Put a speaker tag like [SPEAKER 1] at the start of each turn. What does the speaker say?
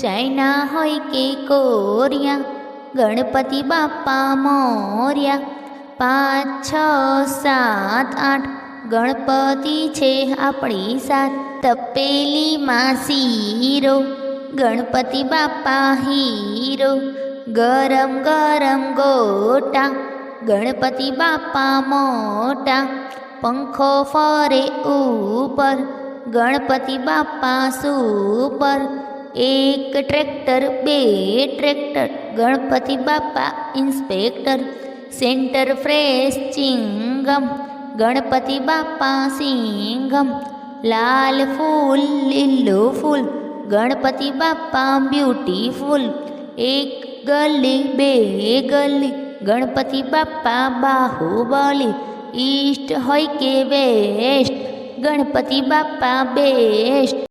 [SPEAKER 1] China હોય કે Korea, Ganpati Bappa Morya. 5, 6, 7, 8 Ganpati છે આપણી સાથ. તપેલીમાં શીરો, ગણપતિ બાપ્પા હીરો. ગરમ ગરમ ગોટા, ગણપતિ બાપ્પા મોટા. પંખો ફરે ઉપર, Ganpati Bappa super. 1 tractor 2 tractor, Ganpati Bappa inspector. Center Fresh chewing gum, Ganpati Bappa Singham. લાલ ફૂલ લીલું ફૂલ, ગણપતિ બાપ્પા બ્યુટીફુલ. 1 ગલી 2 ગલી, ગણપતિ બાપ્પા બાહુબલી. ઈસ્ટ હોય કે વેસ્ટ, ગણપતિ બાપ્પા બેસ્ટ.